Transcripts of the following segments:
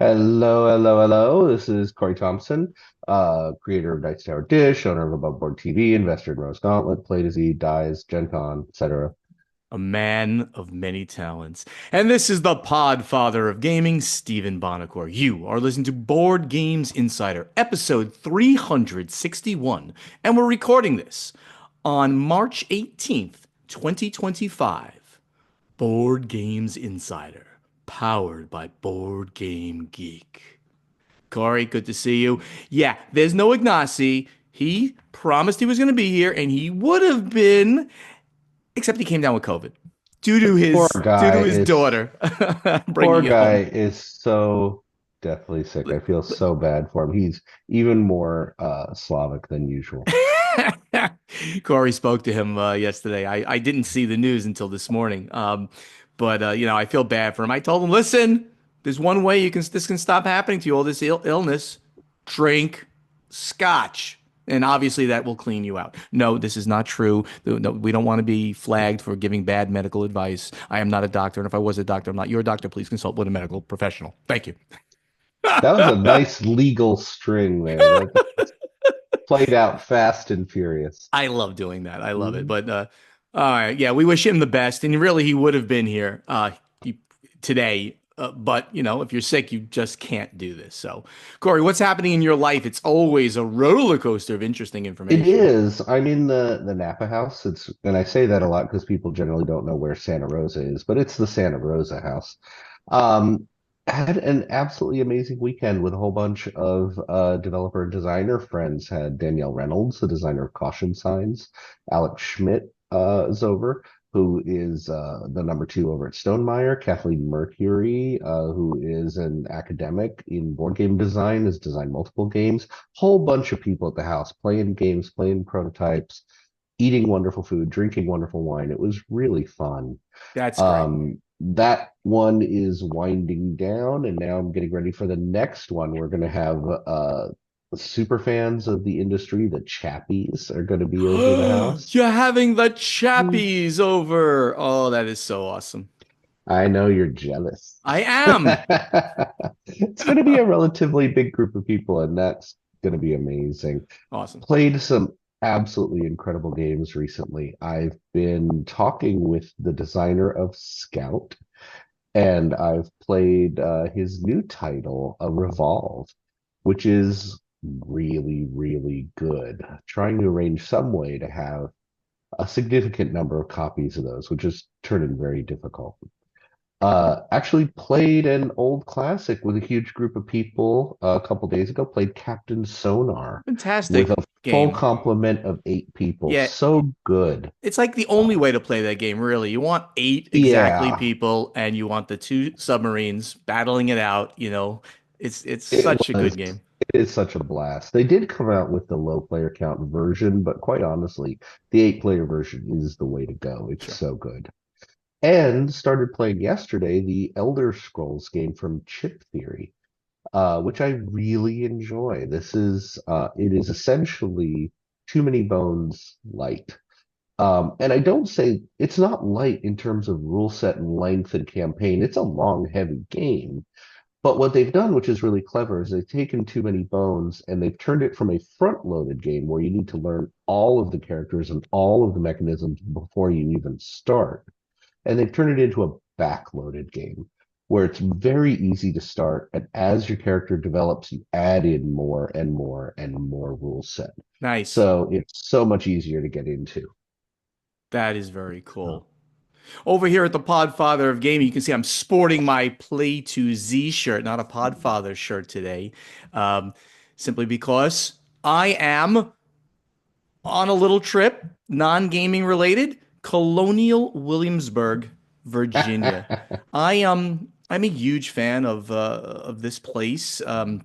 Hello, hello, hello. This is Corey Thompson, creator of Dice Tower Dish, owner of Above Board TV, investor in Rose Gauntlet, Play to Z, Dice, Gen Con, etc. A man of many talents. And this is the Podfather of Gaming, Stephen Bonacore. You are listening to Board Games Insider, episode 361, and we're recording this on March 18th, 2025. Board Games Insider, powered by Board Game Geek. Corey, good to see you. Yeah, there's no Ignacy. He promised he was going to be here, and he would have been, except he came down with COVID Poor due to guy his is daughter poor bringing it guy home. is so deathly sick. I feel so bad for him. He's even more Slavic than usual. Corey spoke to him yesterday. I didn't see the news until this morning, but I feel bad for him. I told him, listen, there's one way this can stop happening to you, all this illness. Drink scotch. And obviously that will clean you out. No, this is not true. No, we don't want to be flagged for giving bad medical advice. I am not a doctor, and if I was a doctor, I'm not your doctor. Please consult with a medical professional. Thank you. That was a nice legal string there. That's played out fast and furious. I love doing that. I love it. Mhm. But all right, yeah, we wish him the best, and really, he would have been here today. But if you're sick, you just can't do this. So, Corey, what's happening in your life? It's always a roller coaster of interesting It information. is. I'm in the Napa house. And I say that a lot because people generally don't know where Santa Rosa is, but it's the Santa Rosa house. Had an absolutely amazing weekend with a whole bunch of developer and designer friends. Had Danielle Reynolds, the designer of caution signs, Alex Schmidt is over, who is the number two over at Stonemeyer, Kathleen Mercury, who is an academic in board game design, has designed multiple games. Whole bunch of people at the house playing games, playing prototypes, eating wonderful food, drinking wonderful wine. It was really fun. That's great. That one is winding down, and now I'm getting ready for the next one. We're going to have super fans of the industry, the Chappies, are going to be over the house. You're having the chappies over. Oh, that is so awesome. I know you're jealous. I am. It's going to be a relatively big group of people, and that's going to be amazing. Awesome. Played some absolutely incredible games recently. I've been talking with the designer of Scout, and I've played his new title, Revolve, which is really, really good. Trying to arrange some way to have a significant number of copies of those, which is turning very difficult. Actually played an old classic with a huge group of people a couple days ago. Played Captain Sonar with Fantastic a full game. complement of eight people. Yeah, So good. it's like the only way to play that game, really. You want eight exactly Yeah, people, and you want the two submarines battling it out. It's it such a was. good game. It is such a blast. They did come out with the low player count version, but quite honestly, the eight-player version is the way to go. It's Sure. so good. And started playing yesterday the Elder Scrolls game from Chip Theory, which I really enjoy. It is essentially Too Many Bones light. And I don't say it's not light in terms of rule set and length and campaign. It's a long, heavy game. But what they've done, which is really clever, is they've taken Too Many Bones and they've turned it from a front-loaded game where you need to learn all of the characters and all of the mechanisms before you even start, and they've turned it into a back-loaded game where it's very easy to start, and as your character develops, you add in more and more and more rule set. Nice. So it's so much easier to get into. That is very Oh. cool. Over here at the Podfather of Gaming, you can see I'm sporting my Play to Z shirt, not a Podfather shirt today, um, simply because I am on a little trip, non-gaming related, Colonial Williamsburg, Virginia. I'm a huge fan of this place, an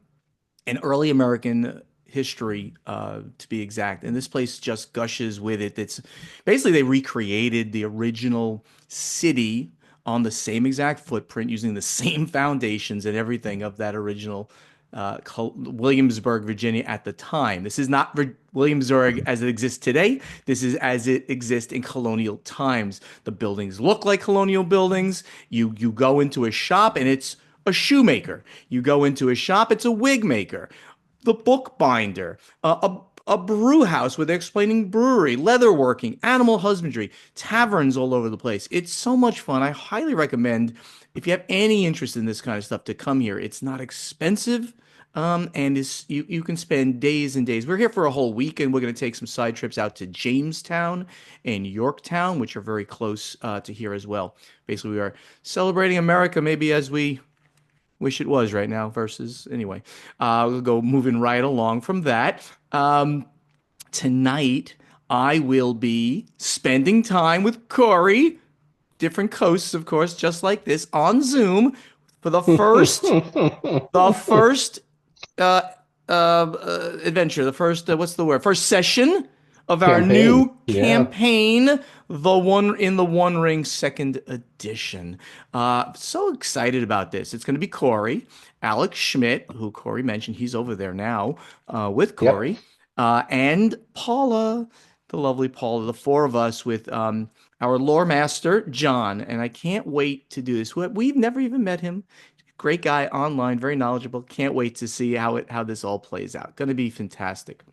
early American history, to be exact. And this place just gushes with it. It's basically they recreated the original city on the same exact footprint using the same foundations and everything of that original Williamsburg, Virginia at the time. This is not Williamsburg as it exists today. This is as it exists in colonial times. The buildings look like colonial buildings. You go into a shop and it's a shoemaker. You go into a shop, it's a wig maker, the bookbinder, a brew house where they're explaining brewery, leatherworking, animal husbandry, taverns all over the place. It's so much fun. I highly recommend if you have any interest in this kind of stuff to come here. It's not expensive. And you can spend days and days. We're here for a whole week, and we're going to take some side trips out to Jamestown and Yorktown, which are very close to here as well. Basically, we are celebrating America maybe as we wish it was right now versus anyway. We'll go moving right along from that. Tonight, I will be spending time with Corey, different coasts, of course, just like this, on Zoom for the first uh, adventure, the first, what's the word? First session of our Campaign. new Yeah. campaign, the one in the One Ring second edition. So excited about this. It's going to be Corey, Alex Schmidt, who Corey mentioned. He's over there now with Yep. Corey, and Paula, the lovely Paula, the four of us with our lore master, John. And I can't wait to do this. We've never even met him. Great guy online, very knowledgeable. Can't wait to see how this all plays out. Going to be fantastic.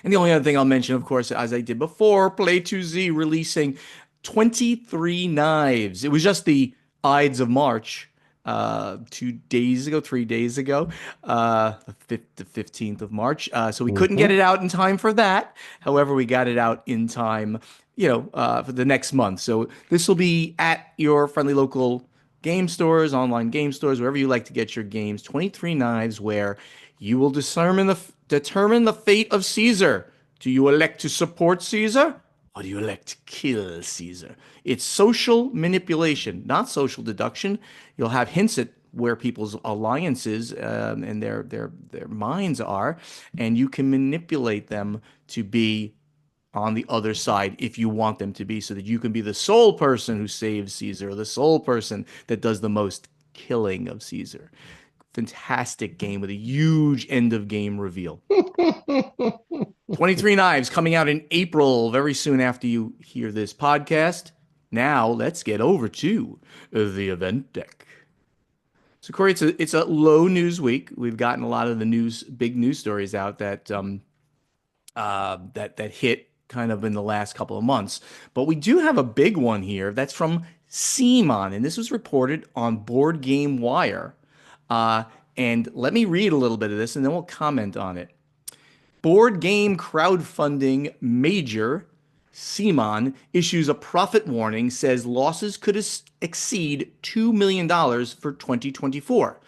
And the only other thing I'll mention, of course, as I did before, Play 2Z releasing 23 knives. It was just the Ides of March 2 days ago, 3 days ago, the 15th of March. So we couldn't get Hmm. it out in time for that. However, we got it out in time, for the next month. So this will be at your friendly local game stores, online game stores, wherever you like to get your games. 23 knives where you will determine the fate of Caesar. Do you elect to support Caesar or do you elect to kill Caesar? It's social manipulation, not social deduction. You'll have hints at where people's alliances and their minds are, and you can manipulate them to be on the other side if you want them to be, so that you can be the sole person who saves Caesar, or the sole person that does the most killing of Caesar. Fantastic game with a huge end of game reveal. 23 Knives coming out in April, very soon after you hear this podcast. Now let's get over to the event deck. So Corey, it's a low news week. We've gotten a lot of the big news stories out that hit kind of in the last couple of months. But we do have a big one here that's from CMON, and this was reported on Board Game Wire. Uh, and let me read a little bit of this, and then we'll comment on it. Board game crowdfunding major CMON issues a profit warning, says losses could exceed $2 million for 2024.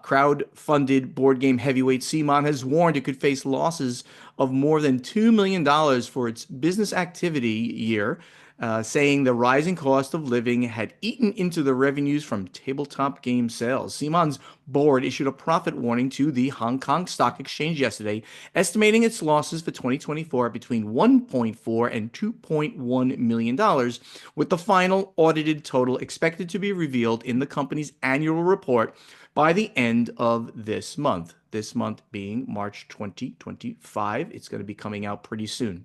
Crowd-funded board game heavyweight CMON has warned it could face losses of more than $2 million for its business activity year, saying the rising cost of living had eaten into the revenues from tabletop game sales. CMON's board issued a profit warning to the Hong Kong Stock Exchange yesterday, estimating its losses for 2024 between $1.4 and $2.1 million, with the final audited total expected to be revealed in the company's annual report by the end of this month. This month being March 2025. It's going to be coming out pretty soon.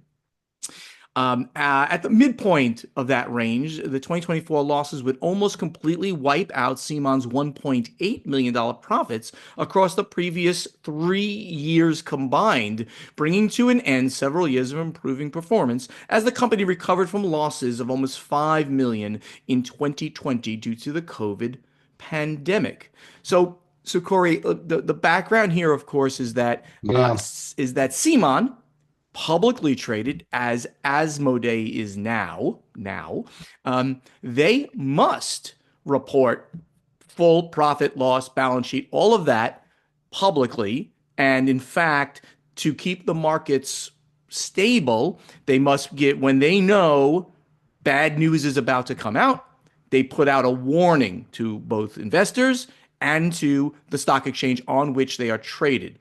At the midpoint of that range, the 2024 losses would almost completely wipe out CMON's $1.8 million profits across the previous 3 years combined, bringing to an end several years of improving performance as the company recovered from losses of almost $5 million in 2020 due to the COVID pandemic. So Corey, the background here, of course, is that Yeah. CMON, publicly traded as Asmodee is now, they must report full profit, loss, balance sheet, all of that publicly. And in fact, to keep the markets stable, they must get, when they know bad news is about to come out, they put out a warning to both investors and to the stock exchange on which they are traded.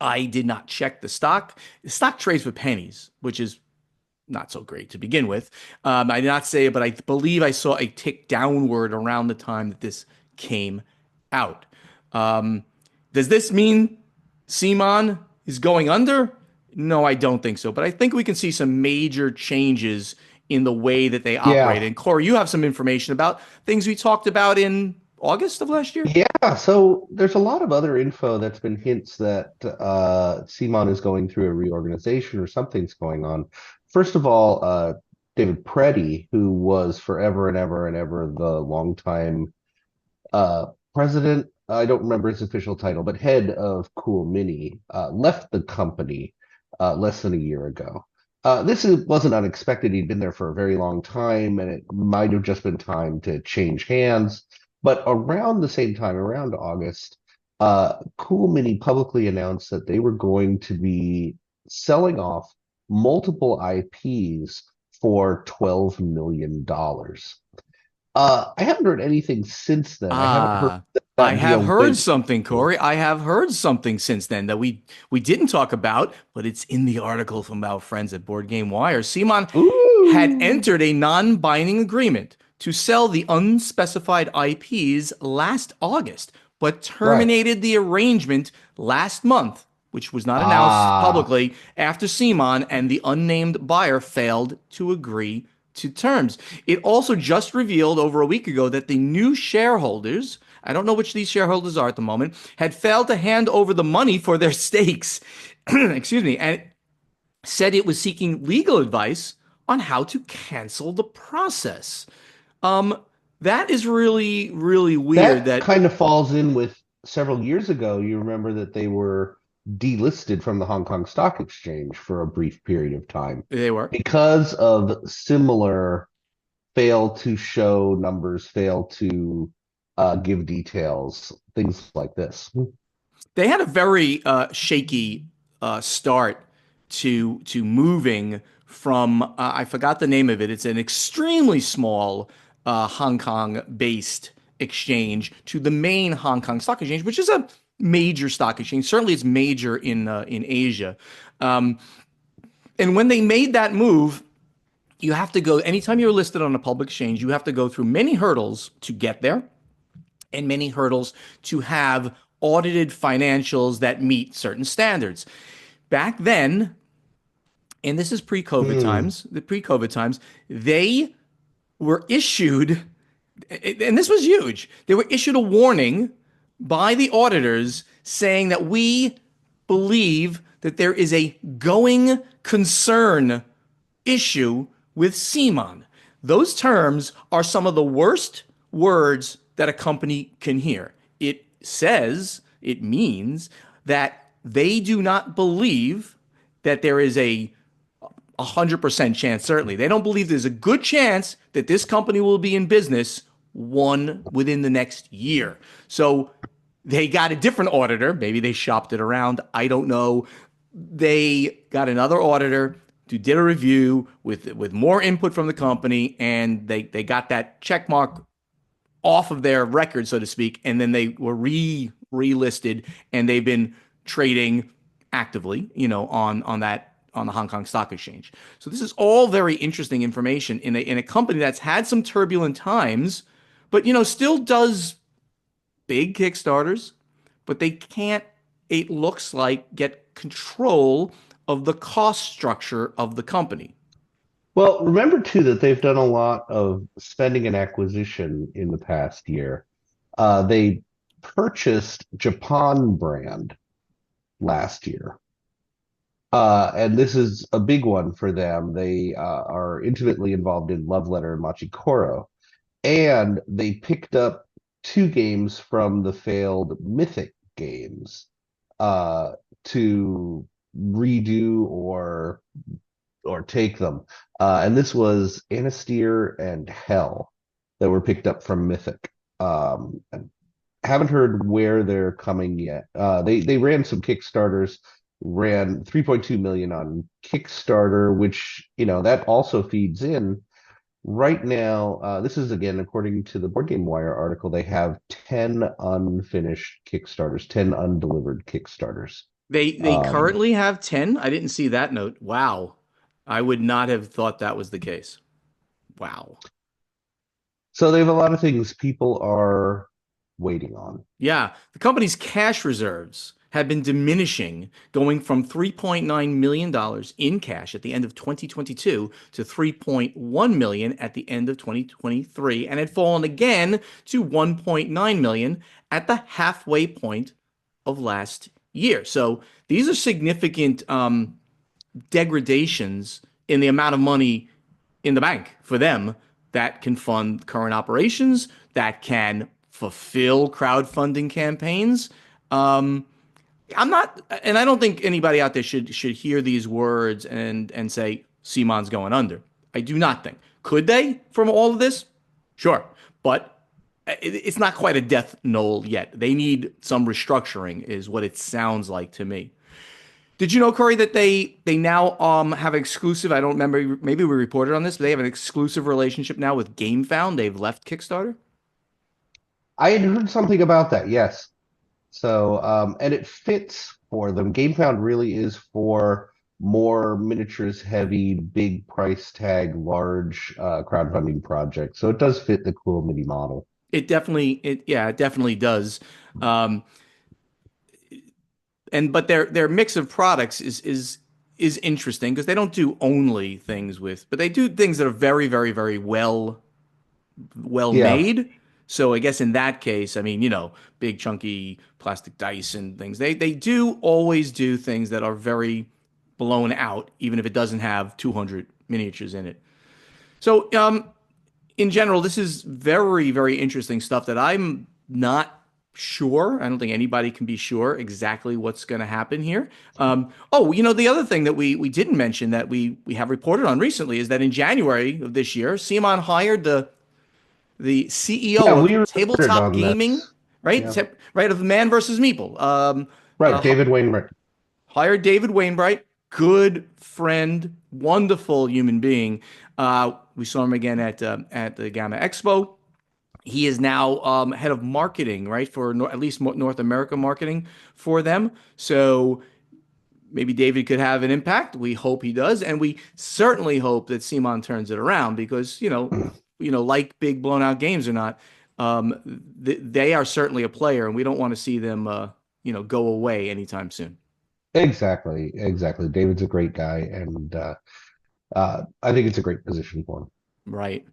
I did not check the stock. The stock trades for pennies, which is not so great to begin with. I did not say it, but I believe I saw a tick downward around the time that this came out. Um, does this mean CMON is going under? No, I don't think so. But I think we can see some major changes in the way that they operate. Yeah. And Corey, you have some information about things we talked about in August of last year? Yeah, so there's a lot of other info that's been hints that CMON is going through a reorganization or something's going on. First of all, David Preddy, who was forever and ever and ever the longtime uh, president, I don't remember his official title, but head of Cool Mini, left the company less than a year ago. Wasn't unexpected. He'd been there for a very long time, and it might have just been time to change hands. But around the same time, around August, Cool Mini publicly announced that they were going to be selling off multiple IPs for $12 million. I haven't heard anything since then. I haven't heard Ah, I that have deal heard went something, through. Corey. I have heard something since then that we didn't talk about, but it's in the article from our friends at Board Game Wire. Simon had Ooh, entered a non-binding agreement to sell the unspecified IPs last August, but right. terminated the arrangement last month, which was not announced Ah, publicly after Simon and the unnamed buyer failed to agree to terms. It also just revealed over a week ago that the new shareholders, I don't know which these shareholders are at the moment, had failed to hand over the money for their stakes. Excuse me, and said it was seeking legal advice on how to cancel the process. Um, that is really, really weird that that kind of falls in with several years ago. You remember that they were delisted from the Hong Kong Stock Exchange for a brief period of time they were. because of similar fail to show numbers, fail to give details, things like this. They had a very shaky start to moving from I forgot the name of it. It's an extremely small Hong Kong based exchange to the main Hong Kong Stock Exchange, which is a major stock exchange. Certainly, it's major in Asia. Um, and when they made that move, you have to go anytime you're listed on a public exchange. You have to go through many hurdles to get there and many hurdles to have audited financials that meet certain standards. Back then, and this is pre-COVID Hmm. times, they were issued, and this was huge. They were issued a warning by the auditors saying that we believe that there is a going concern issue with CMON. Those terms are some of the worst words that a company can hear. It means that they do not believe that there is a 100% chance, certainly. They don't believe there's a good chance that this company will be in business one within the next year. So they got a different auditor. Maybe they shopped it around. I don't know. They got another auditor who did a review with more input from the company, and they got that check mark off of their record, so to speak, and then they were relisted, and they've been trading actively, on the Hong Kong Stock Exchange. So this is all very interesting information in a company that's had some turbulent times, but still does big Kickstarters, but they can't, it looks like, get control of the cost structure of the company. Well, remember too that they've done a lot of spending and acquisition in the past year. They purchased Japan brand last year. And this is a big one for them. They are intimately involved in Love Letter and Machikoro. And they picked up two games from the failed Mythic games uh, to redo or take them. And this was Anasteer and Hell that were picked up from Mythic. I haven't heard where they're coming yet. They ran some Kickstarters, ran 3.2 million on Kickstarter, which that also feeds in. Right now, this is again according to the Board Game Wire article. They have 10 unfinished Kickstarters, 10 undelivered Kickstarters. They Um, currently have 10. I didn't see that note. Wow. I would not have thought that was the case. Wow. so they have a lot of things people are waiting on. Yeah, the company's cash reserves had been diminishing, going from $3.9 million in cash at the end of 2022 to 3.1 million at the end of 2023, and had fallen again to 1.9 million at the halfway point of last year. So these are significant degradations in the amount of money in the bank for them that can fund current operations, that can fulfill crowdfunding campaigns. Um, I'm not, and I don't think anybody out there should hear these words and say CMON's going under. I do not think. Could they from all of this? Sure, but it's not quite a death knell yet. They need some restructuring, is what it sounds like to me. Did you know, Corey, that they now have an exclusive? I don't remember. Maybe we reported on this, but they have an exclusive relationship now with GameFound. They've left Kickstarter. I had heard something about that, yes. So, and it fits for them. GameFound really is for more miniatures heavy, big price tag, large crowdfunding projects. So it does fit the Cool Mini model. It definitely does. Um, and but their mix of products is interesting because they don't do only things with, but they do things that are very well Yeah, made. So I guess in that case, I mean, big chunky plastic dice and things. They do always do things that are very blown out, even if it doesn't have 200 miniatures in it. So in general, this is very interesting stuff that I'm not sure. I don't think anybody can be sure exactly what's going to happen here. The other thing that we didn't mention that we have reported on recently is that in January of this year, CMON hired the CEO yeah, of we reported tabletop on gaming, this. right? Yeah, Right, of Man versus Meeple. right. Uh, David Wainwright. hired David Wainwright, good friend, wonderful human being. We saw him again at the Gamma Expo. He is now head of marketing, right, for at least North America marketing for them. So maybe David could have an impact. We hope he does, and we certainly hope that CMON turns it around because like big blown out games or not, they are certainly a player, and we don't want to see them go away anytime soon. Exactly, exactly. David's a great guy, and I think it's a great position for him. Right.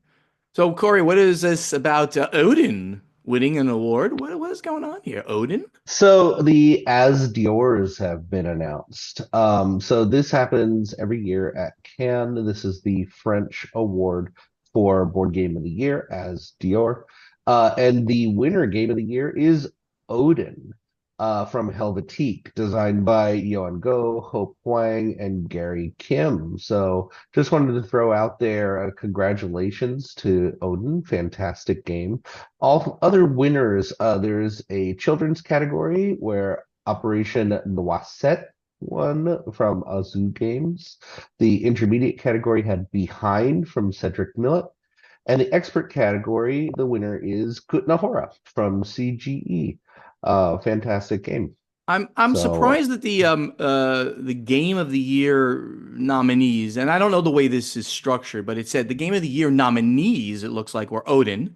So Corey, what is this about Odin winning an award? What is going on here, Odin? So the As Diors have been announced. So this happens every year at Cannes. This is the French award for Board Game of the Year, As Dior. And the winner game of the year is Odin from Helvetique, designed by Yoan Go, Hope Huang, and Gary Kim. So just wanted to throw out there congratulations to Odin. Fantastic game. All other winners, there's a children's category where Operation Noisette won from Azu Games. The intermediate category had Behind from Cedric Millet. And the expert category, the winner is Kutnahora from CGE. Fantastic game. I'm So, surprised that the game of the year nominees, and I don't know the way this is structured, but it said the game of the year nominees, it looks like, were Odin,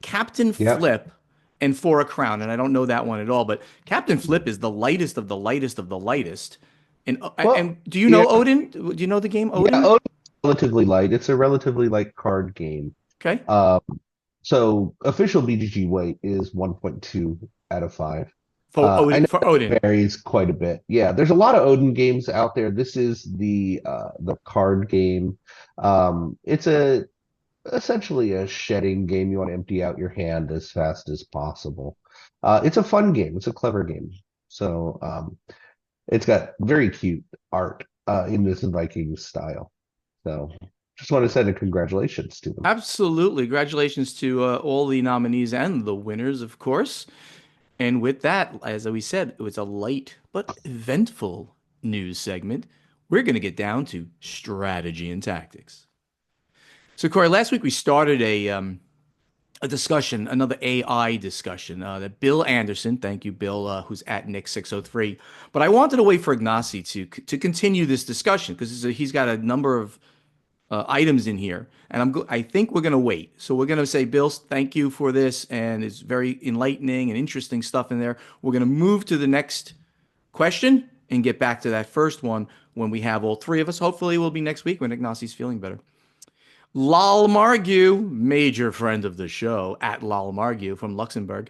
Captain yeah. Flip, and For a Crown. And I don't know that one at all, but Captain Flip is the lightest of the lightest of the lightest. And Well, do you yeah, know Odin? Do you know the game yeah. Odin? Oh, it's relatively light. It's a relatively light card game. Okay. Um, so official BGG weight is 1.2 out of 5. For I Odin, know for it Odin. varies quite a bit. Yeah, there's a lot of Odin games out there. This is the card game. It's a essentially a shedding game. You want to empty out your hand as fast as possible. It's a fun game. It's a clever game. So it's got very cute art in this Viking style. So just want to send a congratulations to them. Absolutely. Congratulations to all the nominees and the winners, of course. And with that, as we said, it was a light but eventful news segment. We're going to get down to strategy and tactics. So, Corey, last week we started a discussion, another AI discussion that Bill Anderson, thank you, Bill, who's at Nick603. But I wanted to wait for Ignacy to continue this discussion because he's got a number of items in here, and I think we're going to wait. So we're going to say, Bill, thank you for this, and it's very enlightening and interesting stuff in there. We're going to move to the next question and get back to that first one when we have all three of us. Hopefully, we'll be next week when Ignacio's feeling better. Lal Margu, major friend of the show, at Lal Margu from Luxembourg.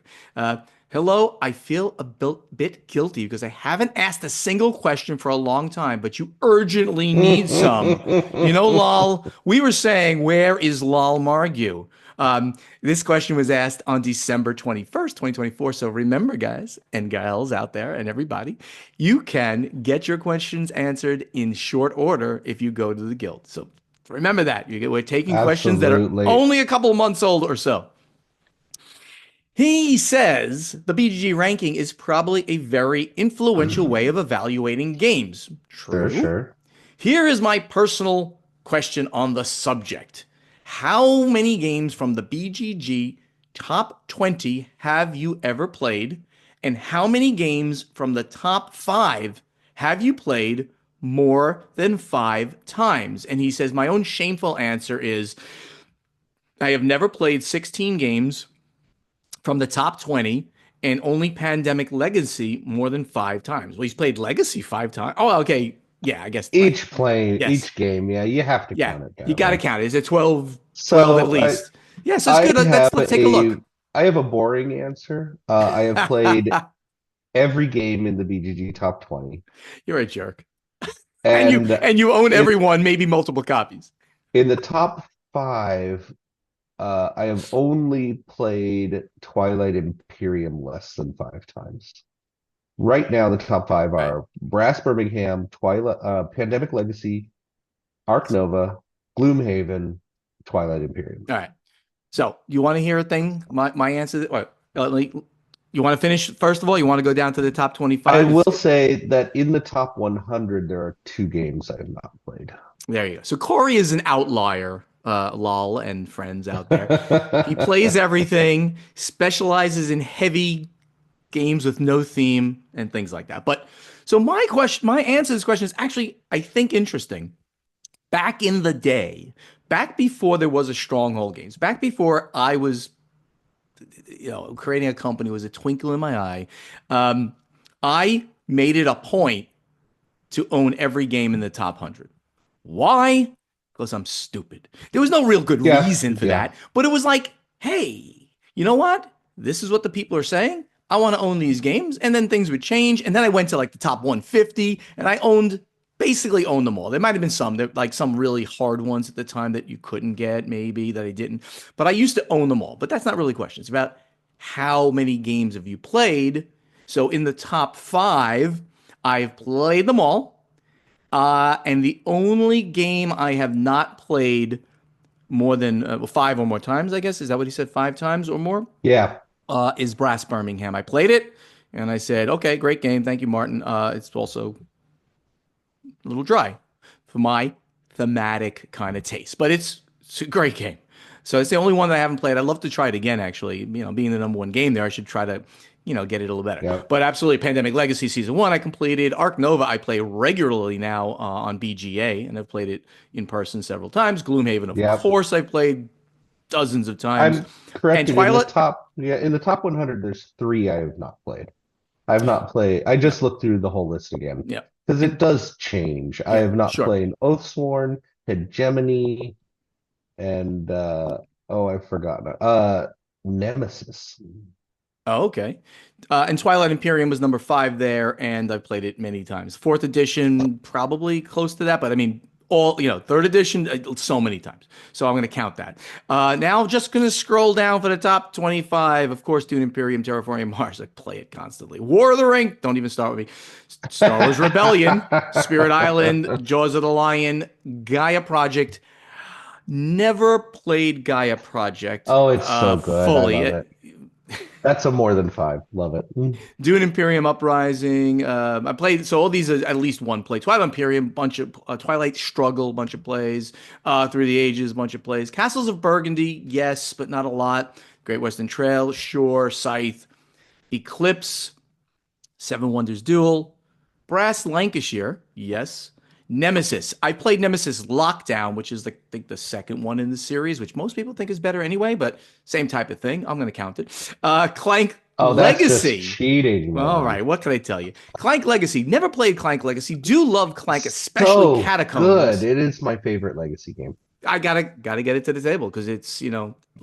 Hello, I feel a bit guilty because I haven't asked a single question for a long time, but you urgently need some. You know, Lal, we were saying, where is Lal Margu? This question was asked on December 21st, 2024. So remember, guys and gals out there and everybody, you can get your questions answered in short order if you go to the guild. So remember that. We're taking questions that are Absolutely. only a couple of months old or so. He says the BGG ranking is probably a very influential way of evaluating games. Sure, True. sure. Here is my personal question on the subject. How many games from the BGG top 20 have you ever played? And how many games from the top 5 have you played more than 5 times? And he says, my own shameful answer is I have never played 16 games from the top 20 and only Pandemic Legacy more than 5 times. Well, he's played Legacy 5 times. Oh, okay. Yeah, I guess like, yes. Each game, yeah, you have to Yeah, count it you that got to way. count it. Is it 12, 12 at So least? Yeah, so it's I good. have Let's take a look. I have a boring answer. I have played every game in the BGG top 20. You're a jerk. And you And and you own in every one, maybe multiple copies. in the top 5, I have only played Twilight Imperium less than 5 times. Right now, the top 5 All right. are Brass Birmingham, Twilight, Pandemic Legacy, Arc Nova, Gloomhaven, Twilight Imperium. All right. So you want to hear a thing? My answer. What? You want to finish first of all? You want to go down to the top I 25? will say that in the top 100, there are 2 games I have not played. There you go. So Corey is an outlier, lol, and friends out there. He plays everything, specializes in heavy games with no theme and things like that. But so my answer to this question is actually, I think, interesting. Back in the day, back before there was a Stronghold Games, back before I was, creating a company was a twinkle in my eye. I made it a point to own every game in the top 100. Why? Because I'm stupid. There was no real good Yeah, reason for yeah. that, but it was like, hey, you know what? This is what the people are saying. I want to own these games. And then things would change. And then I went to like the top 150 and I basically owned them all. There might have been like some really hard ones at the time that you couldn't get, maybe that I didn't. But I used to own them all. But that's not really a question. It's about how many games have you played? So in the top 5, I've played them all. And the only game I have not played more than 5 or more times, I guess, is that what he said? 5 times or more? Yeah. Is Brass Birmingham. I played it and I said, okay, great game. Thank you, Martin. It's also a little dry for my thematic kind of taste, but it's a great game. So it's the only one that I haven't played. I'd love to try it again, actually. Being the number 1 game there, I should try to, get it a little better. Yeah. But absolutely, Pandemic Legacy Season 1 I completed. Arc Nova I play regularly now on BGA, and I've played it in person several times. Gloomhaven, of Yeah. course, I've played dozens of times. I'm And corrected in the Twilight, top, yeah, in the top 100, there's 3 I have not played. I have not played. I just looked through the whole list again yeah, because and it does change. I yeah, have not sure. played Oathsworn, Hegemony, and oh, I've forgotten. Nemesis. Oh, okay. And Twilight Imperium was number 5 there, and I've played it many times. 4th edition, probably close to that, but I mean, 3rd edition, so many times. So I'm going to count that. Now, just going to scroll down for the top 25. Of course, Dune Imperium, Terraforming Mars. I play it constantly. War of the Ring. Don't even start with me. Star Wars Rebellion, Spirit Island, Jaws of the Lion, Gaia Project. Never played Gaia Project Oh, it's so good. I love fully. it. That's a more than 5. Love it. Dune Imperium Uprising. I played, so all these are at least one play. Twilight Imperium, bunch of Twilight Struggle, bunch of plays. Through the Ages, bunch of plays. Castles of Burgundy, yes, but not a lot. Great Western Trail, sure. Scythe, Eclipse, Seven Wonders Duel, Brass Lancashire, yes. Nemesis. I played Nemesis Lockdown, which is I think the second one in the series, which most people think is better anyway, but same type of thing. I'm going to count it. Clank Oh, that's just Legacy. cheating, All man. right, what can I tell you? Clank Legacy. Never played Clank Legacy. Do love Clank, especially So good. Catacombs. It is my favorite Legacy game. I gotta get it to the table because it's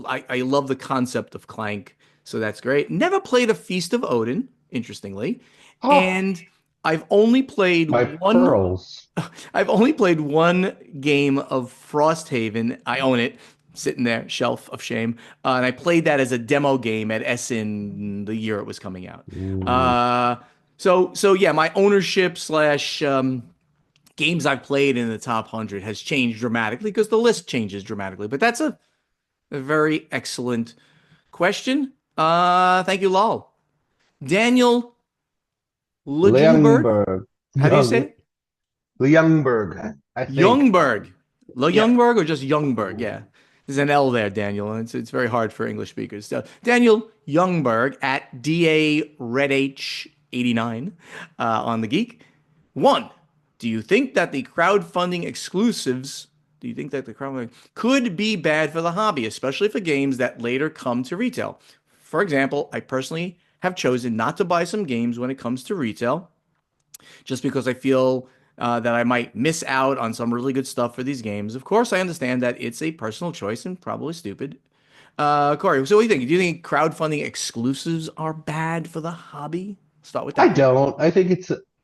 I love the concept of Clank, so that's great. Never played a Feast of Odin, interestingly, Oh, and I've only played my one. pearls. I've only played one game of Frosthaven. I own it, sitting there, shelf of shame, and I played that as a demo game at Essen the year it was coming out. Mm, Uh, so yeah, my ownership slash games I've played in the top 100 has changed dramatically because the list changes dramatically. But that's a very excellent question. Thank you, Lol. Daniel Ljungberg. Leungberg. How do you say Young it? Leungberg, I think. Youngberg. Le Yeah. Youngberg or just Youngberg? Yeah. There's an L there, Daniel, and it's very hard for English speakers. So, Daniel Youngberg at DA Red H 89 on the Geek. One, do you think that the crowdfunding exclusives, do you think that the crowdfunding could be bad for the hobby, especially for games that later come to retail? For example, I personally have chosen not to buy some games when it comes to retail just because I feel that I might miss out on some really good stuff for these games. Of course, I understand that it's a personal choice and probably stupid. Corey, so what do you think? Do you think crowdfunding exclusives are bad for the hobby? Start with I that. don't. I think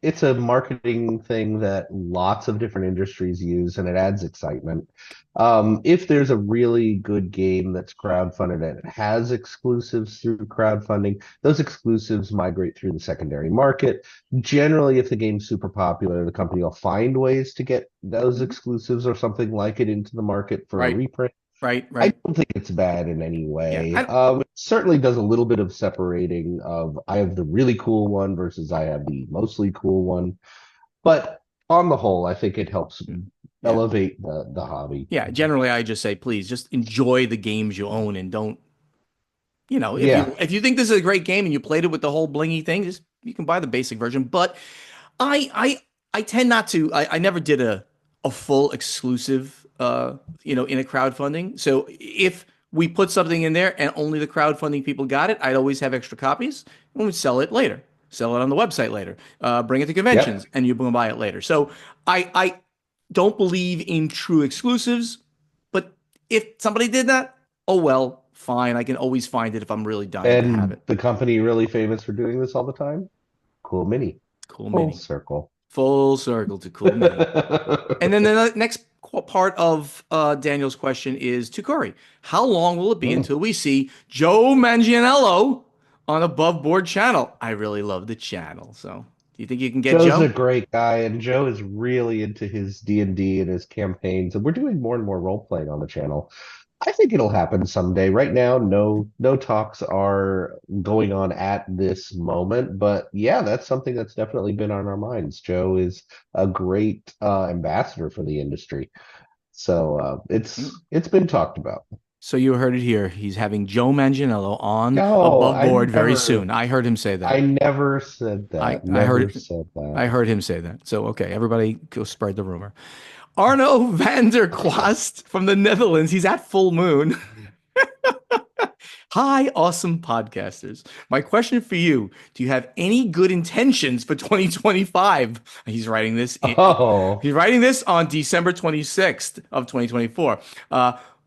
it's a marketing thing that lots of different industries use, and it adds excitement. If there's a really good game that's crowdfunded and it has exclusives through crowdfunding, those exclusives migrate through the secondary market. Generally, if the game's super popular, the company will find ways to get those Mhm. exclusives or something like it into the market for a Right, reprint. right, I right. don't think it's bad in any Yeah, way. It certainly does a little bit of separating of I have the really cool one versus I have the mostly cool one. But on the whole, I think it helps yeah, elevate the hobby. yeah. Generally, I just say, please, just enjoy the games you own and don't if Yeah. you think this is a great game and you played it with the whole blingy thing, just you can buy the basic version. But I I I tend not to. I never did a full exclusive in a crowdfunding. So if we put something in there and only the crowdfunding people got it, I'd always have extra copies and we'd sell it later. Sell it on the website later. Bring it to conventions Yep. and you can buy it later. So I don't believe in true exclusives, but if somebody did that, oh well, fine. I can always find it if I'm really dying to have And it. the company really famous for doing this all the time? Cool Mini. Cool Full Mini. circle. Full circle to Cool Mini. And then the next part of Daniel's question is to Corey. How long will it be Mm. until we see Joe Manganiello on Above Board channel? I really love the channel. So do you think you can get Joe's a Joe? great guy, and Joe is really into his D&D and his campaigns, and we're doing more and more role playing on the channel. I think it'll happen someday. Right now, no talks are going on at this moment, but yeah, that's something that's definitely been on our minds. Joe is a great ambassador for the industry, so it's been talked about. So you heard it here. He's having Joe Manganiello on No, Above Board very soon. I heard him say I that. never said I that. I Never heard said that. I heard him say that. So okay, everybody go spread the rumor. Arno van der Kwast from the Netherlands. He's at Full Moon. Hi, awesome podcasters. My question for you, do you have any good intentions for 2025? Oh, He's writing this on December 26th of 2024.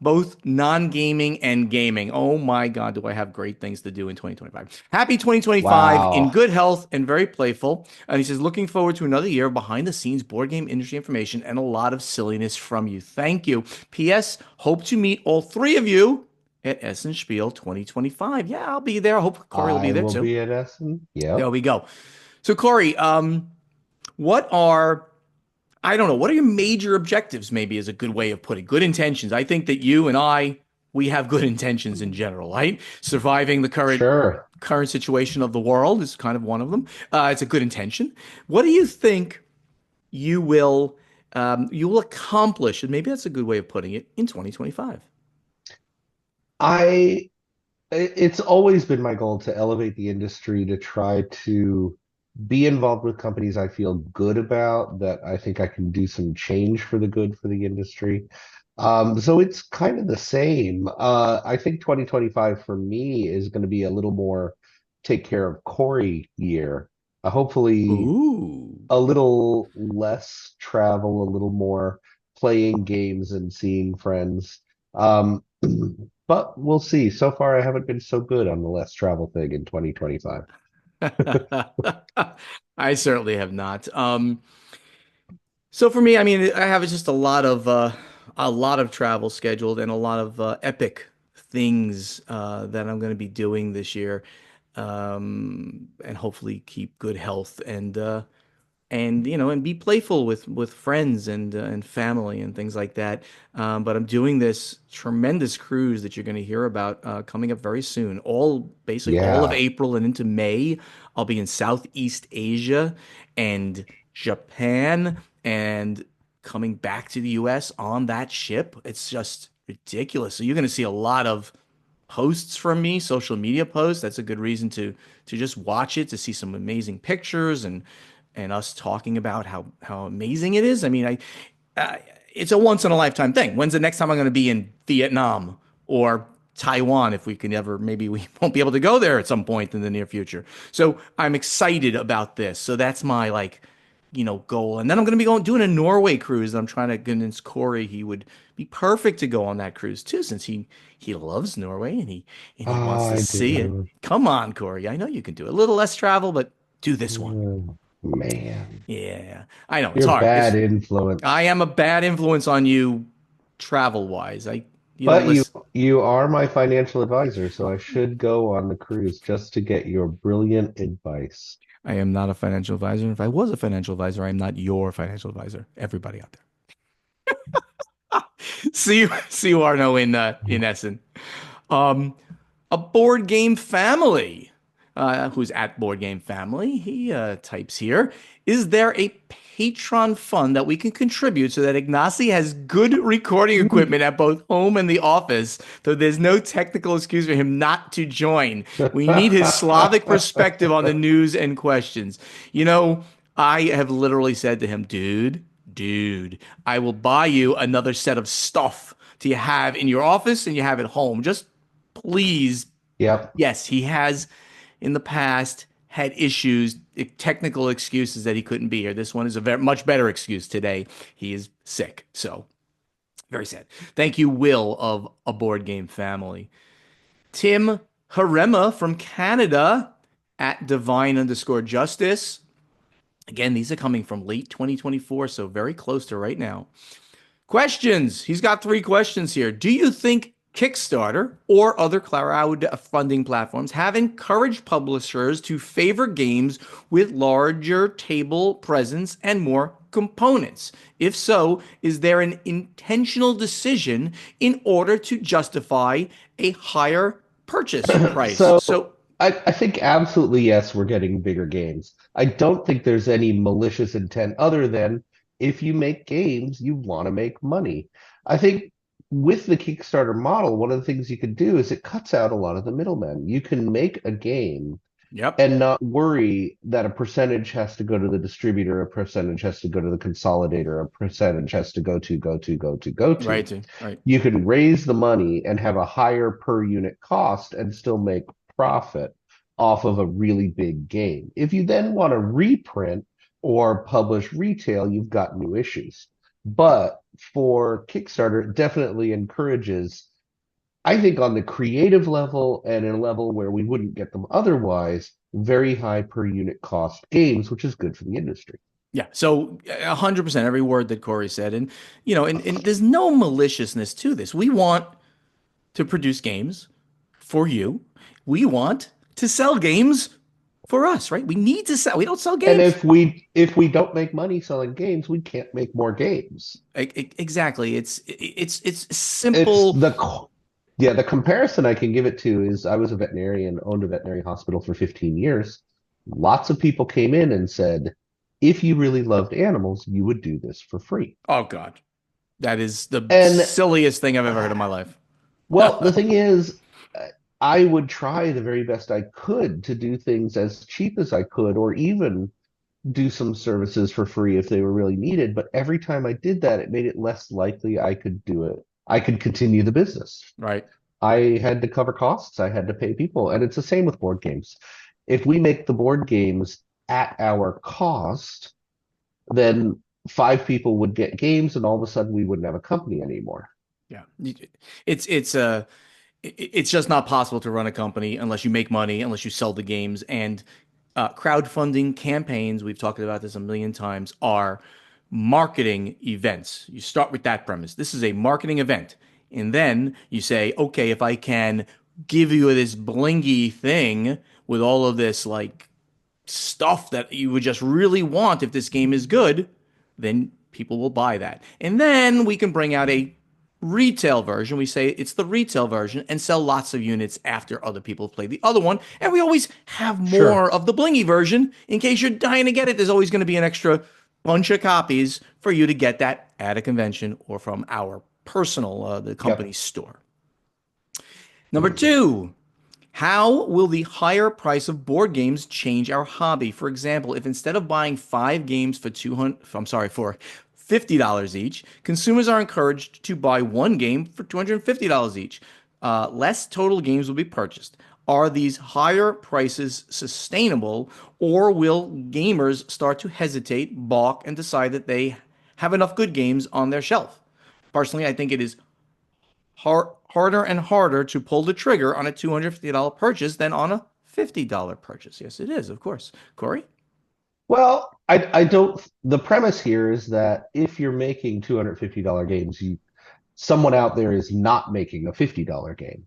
Both non-gaming and gaming. Oh my God, do I have great things to do in 2025. Happy 2025, in wow. good health and very playful. And he says, looking forward to another year of behind the scenes board game industry information and a lot of silliness from you. Thank you. P.S. Hope to meet all three of you at Essen Spiel 2025. Yeah, I'll be there. I hope Corey will be I there will too. be at Essen. There Yep. we go. So, Corey, what are I don't know. What are your major objectives? Maybe is a good way of putting good intentions. I think that you and we have good intentions in general, right? Surviving the Sure. current situation of the world is kind of one of them. It's a good intention. What do you think you will accomplish? And maybe that's a good way of putting it in 2025. I it's always been my goal to elevate the industry to try to be involved with companies I feel good about, that I think I can do some change for the good for the industry. So it's kind of the same. I think 2025 for me is going to be a little more take care of Corey year. Hopefully Ooh. a little less travel, a little more playing games and seeing friends. Um, but we'll see. So far, I haven't been so good on the less travel thing in 2025. I certainly have not. So for me, I mean, I have just a lot of travel scheduled and a lot of epic things that I'm going to be doing this year, and hopefully keep good health and and be playful with friends and family and things like that. But I'm doing this tremendous cruise that you're going to hear about coming up very soon. Basically all of Yeah. April and into May, I'll be in Southeast Asia and Japan and coming back to the US on that ship. It's just ridiculous. So you're going to see a lot of posts from me, social media posts. That's a good reason to just watch it, to see some amazing pictures and us talking about how amazing it is. I mean, uh, it's a once in a lifetime thing. When's the next time I'm going to be in Vietnam or Taiwan? If we can ever, maybe we won't be able to go there at some point in the near future. So I'm excited about this. So that's my goal. And then I'm going to be doing a Norway cruise. And I'm trying to convince Corey he would be perfect to go on that cruise too, since he loves Norway and he wants Oh, to I see it. do. Come on, Corey. I know you can do it. A little less travel, but do this one. Oh, man. Yeah, I know it's You're hard. bad I influence. am a bad influence on you travel wise. You don't But you listen. you are my financial advisor, so I should go on the cruise just to get your brilliant advice. I am not a financial advisor. If I was a financial advisor, I am not your financial advisor. Everybody out there. See you, Arno, in Essen. Um, a board game family, who's at board game family. He types here: is there a Patreon fund that we can contribute so that Ignacy has good recording equipment at both home and the office, though there's no technical excuse for him not to join? We need his Slavic perspective on the news and questions. You know, I have literally said to him, dude, I will buy you another set of stuff to have in your office and you have at home. Just please. Yep. Yes, he has in the past had issues, technical excuses that he couldn't be here. This one is a much better excuse today. He is sick. So very sad. Thank you, Will of A Board Game Family. Tim Harema from Canada at Divine underscore Justice. Again, these are coming from late 2024, so very close to right now. Questions. He's got three questions here. Do you think Kickstarter or other crowdfunding platforms have encouraged publishers to favor games with larger table presence and more components? If so, is there an intentional decision in order to justify a higher purchase price? So So, I think absolutely yes, we're getting bigger games. I don't think there's any malicious intent other than if you make games, you want to make money. I think with the Kickstarter model, one of the things you can do is it cuts out a lot of the middlemen. You can make a game yep, and not worry that a percentage has to go to the distributor, a percentage has to go to the consolidator, a percentage has to go to. right, right, You can raise the money and have a higher per unit cost and still make profit off of a really big game. If you then want to reprint or publish retail, you've got new issues. But for Kickstarter, it definitely encourages, I think, on the creative level and in a level where we wouldn't get them otherwise, very high per unit cost games, which is good for the industry. Yeah, so 100% every word that Corey said, and and there's no maliciousness to this. We want to produce games for you. We want to sell games for us, right? We need to sell. We don't sell And games. if we don't make money selling games, we can't make more games. Exactly. It's It's simple. yeah, the comparison I can give it to is I was a veterinarian, owned a veterinary hospital for 15 years. Lots of people came in and said, if you really loved animals, you would do this for free. Oh God, that is the And silliest thing I've ever heard in my life. well, the thing is, I would try the very best I could to do things as cheap as I could, or even do some services for free if they were really needed. But every time I did that, it made it less likely I could do it. I could continue the business. Right. I had to cover costs. I had to pay people. And it's the same with board games. If we make the board games at our cost, then five people would get games, and all of a sudden we wouldn't have a company anymore. Yeah. It's it's uh it's just not possible to run a company unless you make money, unless you sell the games. And crowdfunding campaigns, we've talked about this a million times, are marketing events. You start with that premise. This is a marketing event. And then you say, okay, if I can give you this blingy thing with all of this like stuff that you would just really want if this game is good, then people will buy that. And then we can bring out a retail version. We say it's the retail version and sell lots of units after other people have played the other one. And we always have Sure. more of the blingy version in case you're dying to get it. There's always going to be an extra bunch of copies for you to get that at a convention or from our personal, the Yep. company's store. Number two, how will the higher price of board games change our hobby? For example, if instead of buying 5 games for 200, I'm sorry, for $50 each, consumers are encouraged to buy one game for $250 each. Less total games will be purchased. Are these higher prices sustainable, or will gamers start to hesitate, balk, and decide that they have enough good games on their shelf? Personally, I think it is harder and harder to pull the trigger on a $250 purchase than on a $50 purchase. Yes, it is, of course. Corey? Well, I don't. The premise here is that if you're making $250 games, someone out there is not making a $50 game.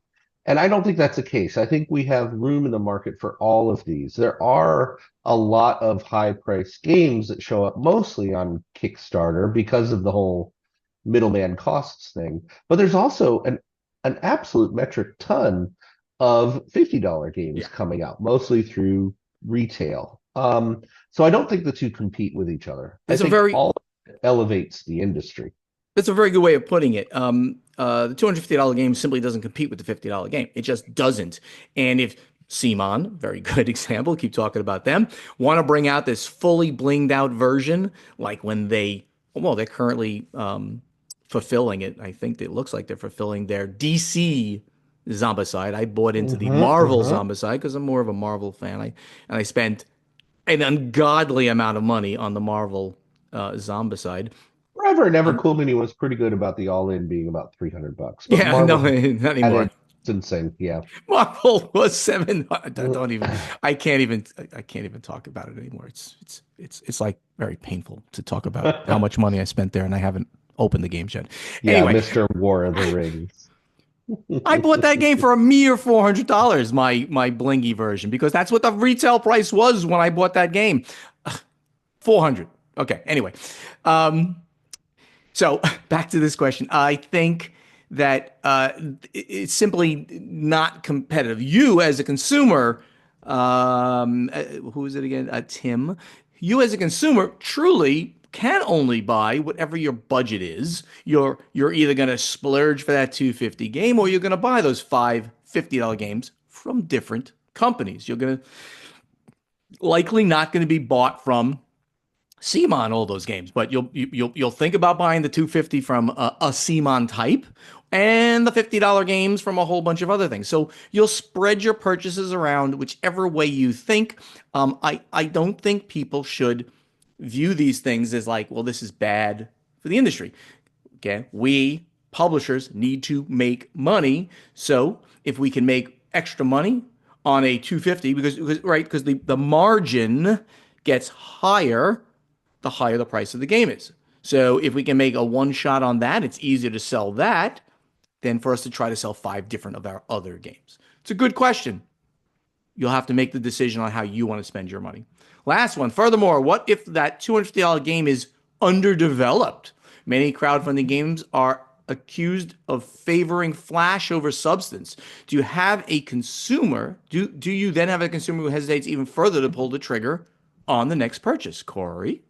And I don't think that's the case. I think we have room in the market for all of these. There are a lot of high priced games that show up mostly on Kickstarter because of the whole middleman costs thing. But there's also an absolute metric ton of $50 games Yeah. coming out, mostly through retail. So I don't think the two compete with each other. I It's a think very all of it elevates the industry. That's a very good way of putting it. The $250 game simply doesn't compete with the $50 game. It just doesn't. And if CMON, very good example, keep talking about them, want to bring out this fully blinged out version, like when they're currently fulfilling it. I think it looks like they're fulfilling their DC Zombicide. I bought into the Marvel Mm-hmm. Zombicide because I'm more of a Marvel fan. I spent an ungodly amount of money on the Marvel Zombicide. Forever and Ever And Cool Mini was pretty good about the all-in being about $300, but yeah, no, Marvel not anymore. added it's insane. Yeah. Marvel was 700. Don't even. I can't even. I can't even talk about it anymore. It's like very painful to talk about how much money I spent there, and I haven't opened the games yet. Yeah, Anyway, Mr. War of the Rings. I bought that game for a mere $400. My blingy version, because that's what the retail price was when I bought that game. 400. Okay. Anyway, um, so back to this question. I think that it's simply not competitive. You, as a consumer, who is it again? Tim. You, as a consumer, truly can only buy whatever your budget is. You're either going to splurge for that 250 game, or you're going to buy those five $50 games from different companies. You're going to likely not going to be bought from CMON all those games, but you'll think about buying the 250 from a CMON type and the $50 games from a whole bunch of other things. So you'll spread your purchases around whichever way you think. I don't think people should view these things as like, well, this is bad for the industry. Okay, we publishers need to make money. So if we can make extra money on a 250, because right, because the margin gets higher the higher the price of the game is. So if we can make a one shot on that, it's easier to sell that than for us to try to sell five different of our other games. It's a good question. You'll have to make the decision on how you want to spend your money. Last one. Furthermore, what if that $250 game is underdeveloped? Many crowdfunding games are accused of favoring flash over substance. Do you have a consumer? Do you then have a consumer who hesitates even further to pull the trigger on the next purchase? Corey?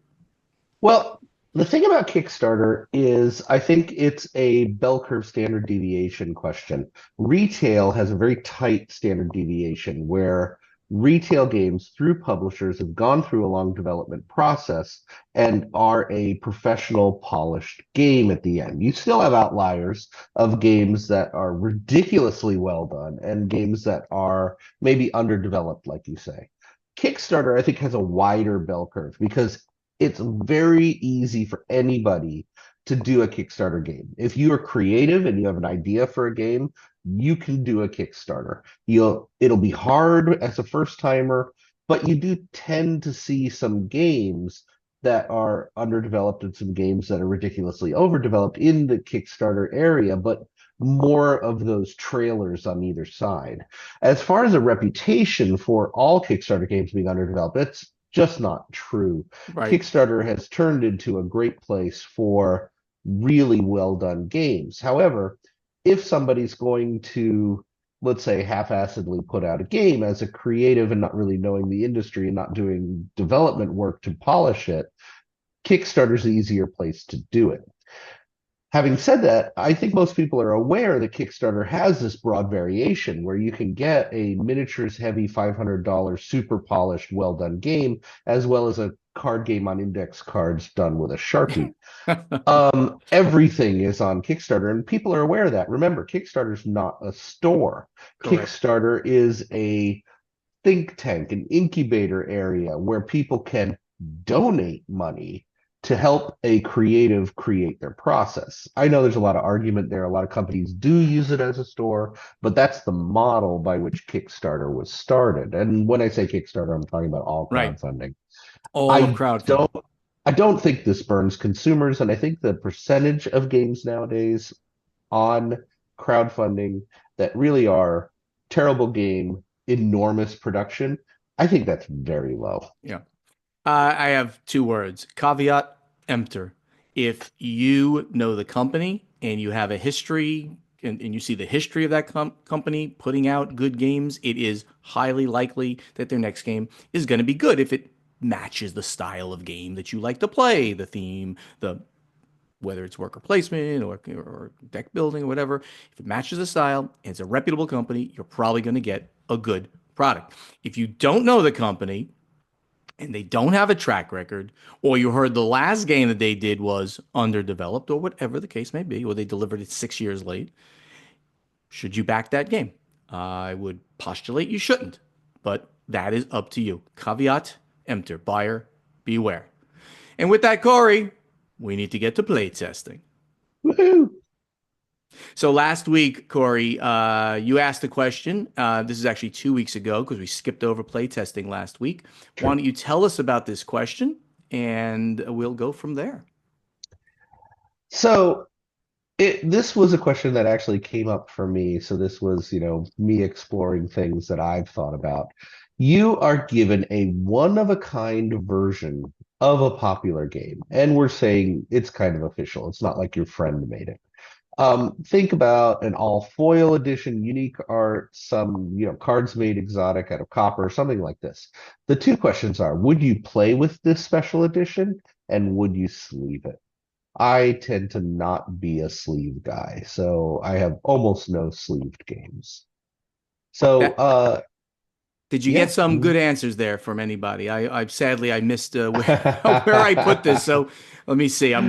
Well, the thing about Kickstarter is I think it's a bell curve standard deviation question. Retail has a very tight standard deviation where retail games through publishers have gone through a long development process and are a professional, polished game at the end. You still have outliers of games that are ridiculously well done and games that are maybe underdeveloped, like you say. Kickstarter, I think, has a wider bell curve because it's very easy for anybody to do a Kickstarter game. If you are creative and you have an idea for a game, you can do a Kickstarter. It'll be hard as a first timer, but you do tend to see some games that are underdeveloped and some games that are ridiculously overdeveloped in the Kickstarter area, but more of those trailers on either side. As far as a reputation for all Kickstarter games being underdeveloped, it's just not true. Right. Kickstarter has turned into a great place for really well done games. However, if somebody's going to, let's say, half-assedly put out a game as a creative and not really knowing the industry and not doing development work to polish it, Kickstarter's the easier place to do it. Having said that, I think most people are aware that Kickstarter has this broad variation where you can get a miniatures heavy $500 super polished, well done game, as well as a card game on index cards done with a Sharpie. Everything is on Kickstarter, and people are aware of that. Remember, Kickstarter's not a store. Correct. Kickstarter is a think tank, an incubator area where people can donate money to help a creative create their process. I know there's a lot of argument there. A lot of companies do use it as a store, but that's the model by which Kickstarter was started. And when I say Kickstarter, I'm talking about all Right. crowdfunding. All of I crowdfunding. don't I don't think this burns consumers, and I think the percentage of games nowadays on crowdfunding that really are terrible game, enormous production, I think that's very low. Yeah. I have two words, caveat emptor. If you know the company and you have a history and you see the history of that company putting out good games, it is highly likely that their next game is going to be good if it matches the style of game that you like to play, the theme, the whether it's worker placement or deck building or whatever. If it matches the style and it's a reputable company, you're probably going to get a good product. If you don't know the company, and they don't have a track record, or you heard the last game that they did was underdeveloped, or whatever the case may be, or they delivered it 6 years late, should you back that game? I would postulate you shouldn't, but that is up to you. Caveat emptor, buyer beware. And with that, Corey, we need to get to play testing. Woohoo! So last week, Corey, you asked a question. This is actually 2 weeks ago because we skipped over play testing last week. Why Sure. don't you tell us about this question and we'll go from there. So this was a question that actually came up for me. So this was, me exploring things that I've thought about. You are given a one of a kind version of a popular game, and we're saying it's kind of official. It's not like your friend made it. Think about an all foil edition, unique art, some, cards made exotic out of copper, something like this. The two questions are, would you play with this special edition and would you sleeve it? I tend to not be a sleeve guy, so I have almost no sleeved games. So, That did you get yeah. some good answers there from anybody? I sadly I missed where I put this. So let me see. I'm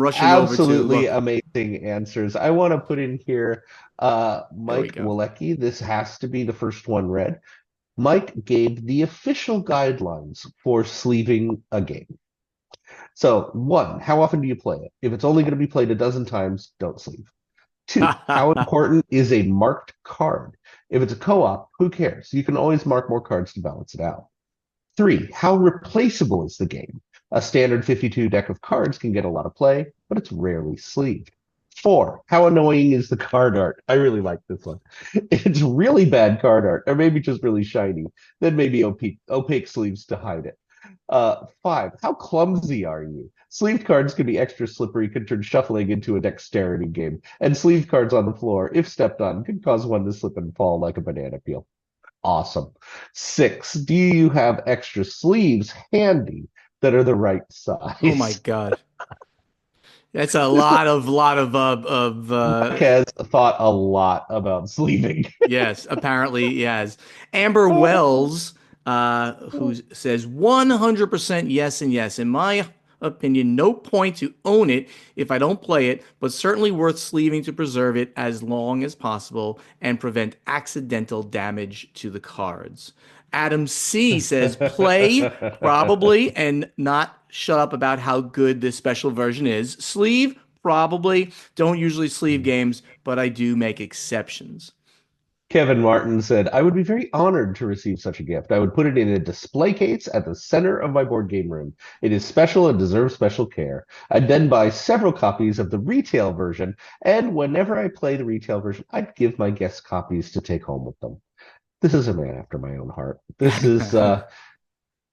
rushing over to Absolutely look. amazing answers. I want to put in here There we Mike go. Walecki. This has to be the first one read. Mike gave the official guidelines for sleeving a game. So, one, how often do you play it? If it's only going to be played a dozen times, don't sleeve. Two, how important is a marked card? If it's a co-op, who cares? You can always mark more cards to balance it out. Three, how replaceable is the game? A standard 52 deck of cards can get a lot of play, but it's rarely sleeved. Four, how annoying is the card art? I really like this one. It's really bad card art, or maybe just really shiny. Then maybe opaque sleeves to hide it. Five, how clumsy are you? Sleeved cards can be extra slippery, can turn shuffling into a dexterity game, and sleeved cards on the floor, if stepped on, can cause one to slip and fall like a banana peel. Awesome. Six, do you have extra sleeves handy that are the right Oh my size? God. That's a This one, lot of Mike has thought a lot about sleeving. yes, apparently he has. Amber Wells, who says 100% yes and yes. In my opinion, no point to own it if I don't play it, but certainly worth sleeving to preserve it as long as possible and prevent accidental damage to the cards. Adam C says play probably and not shut up about how good this special version is. Sleeve probably. Don't usually sleeve games, but I do make exceptions. Kevin Martin said, I would be very honored to receive such a gift. I would put it in a display case at the center of my board game room. It is special and deserves special care. I'd then buy several copies of the retail version, and whenever I play the retail version, I'd give my guests copies to take home with them. This is a man after my own heart. This is,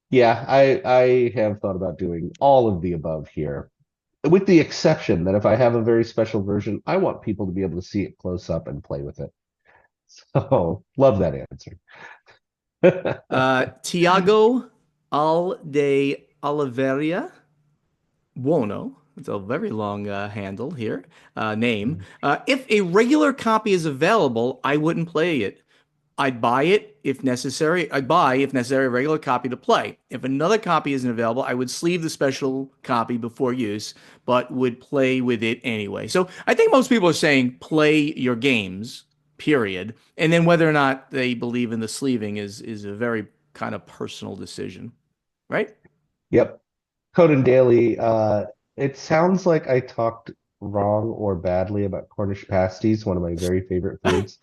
yeah, I have thought about doing all of the above here, with the exception that if I have a very special version, I want people to be able to see it close up and play with it. So, love that answer. Tiago Alde Oliveira Buono. It's a very long handle here, name. If a regular copy is available, I wouldn't play it. I'd buy it if necessary. I'd buy, if necessary, a regular copy to play. If another copy isn't available, I would sleeve the special copy before use, but would play with it anyway. So I think most people are saying play your games, period. And then whether or not they believe in the sleeving is a very kind of personal decision, right? Yep. Conan Daly, it sounds like I talked wrong or badly about Cornish pasties, one of my very favorite foods.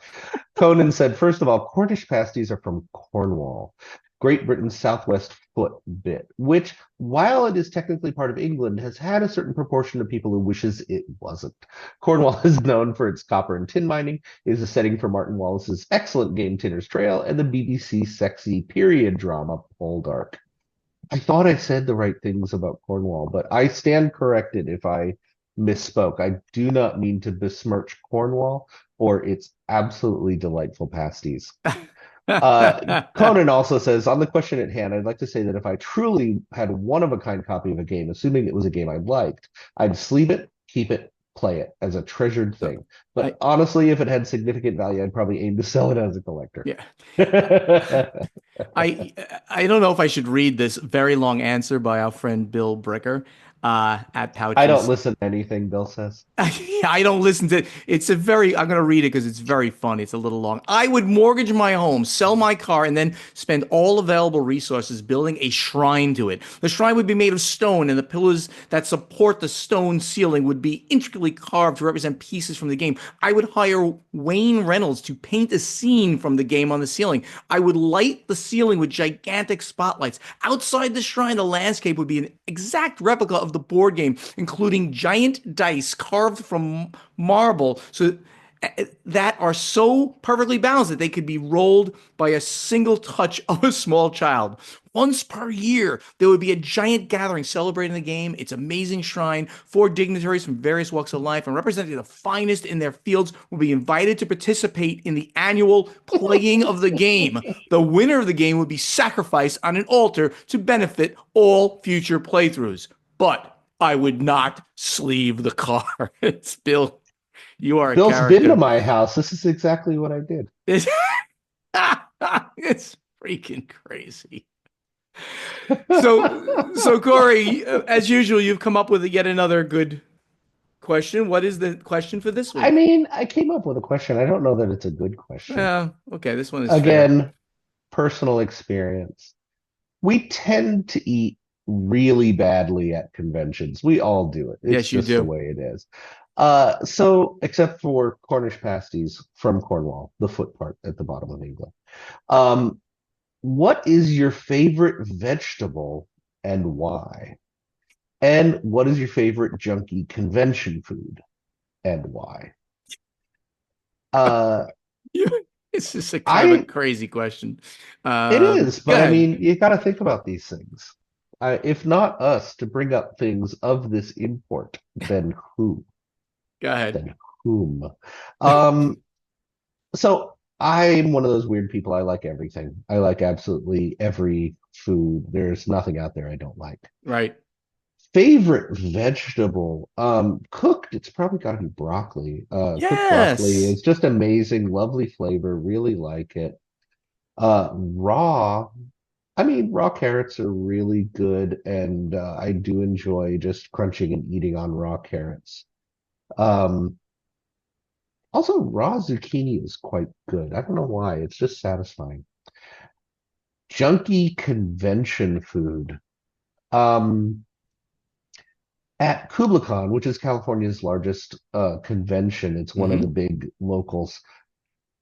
Conan said, first of all, Cornish pasties are from Cornwall, Great Britain's southwest foot bit, which, while it is technically part of England, has had a certain proportion of people who wishes it wasn't. Cornwall is known for its copper and tin mining, is a setting for Martin Wallace's excellent game Tinner's Trail, and the BBC sexy period drama Poldark. I thought I said the right things about Cornwall, but I stand corrected if I misspoke. I do not mean to besmirch Cornwall or its absolutely delightful pasties. Conan also says, on the question at hand, I'd like to say that if I truly had one of a kind copy of a game, assuming it was a game I liked, I'd sleeve it, keep it, play it as a treasured So thing. I But honestly, if it had significant value, I'd probably aim to sell it as a collector. yeah. I I don't know if I should read this very long answer by our friend Bill Bricker at I don't Pouches. listen to anything Bill says. I don't listen to it. It's a very, I'm going to read it because it's very funny. It's a little long. I would mortgage my home, sell my car, and then spend all available resources building a shrine to it. The shrine would be made of stone, and the pillars that support the stone ceiling would be intricately carved to represent pieces from the game. I would hire Wayne Reynolds to paint a scene from the game on the ceiling. I would light the ceiling with gigantic spotlights. Outside the shrine, the landscape would be an exact replica of the board game, including giant dice carved from marble that are so perfectly balanced that they could be rolled by a single touch of a small child. Once per year, there would be a giant gathering celebrating the game, its amazing shrine. Four dignitaries from various walks of life and representing the finest in their fields will be invited to participate in the annual playing of the game. The winner of the game would be sacrificed on an altar to benefit all future playthroughs. But I would not sleeve the car. It's Bill. You are a Bill's been to character. my house. This is exactly what I did. It's, it's freaking crazy. So Corey, as usual, you've come up with yet another good question. What is the question for this I week? mean, I came up with a question. I don't know that it's a good question. Okay, this one is fair. Again, personal experience. We tend to eat really badly at conventions. We all do it. It's Yes, you just the do. way it is. So except for Cornish pasties from Cornwall, the foot part at the bottom of England. Um, what is your favorite vegetable and why? And what is your favorite junky convention food and why? Uh, It's just a kind of a I crazy question. It is, Go but I ahead. mean, you got to think about these things. If not us to bring up things of this import, then who? Go ahead. Then whom? Um, so I'm one of those weird people. I like everything. I like absolutely every food. There's nothing out there I don't like. Right. Favorite vegetable, cooked, it's probably got to be broccoli. Cooked broccoli Yes. is just amazing, lovely flavor, really like it. Raw, I mean, raw carrots are really good, and I do enjoy just crunching and eating on raw carrots. Um, Also, raw zucchini is quite good. I don't know why, it's just satisfying. Junky convention food. Um, at KublaCon, which is California's largest convention, it's one of the Hmm. big locals.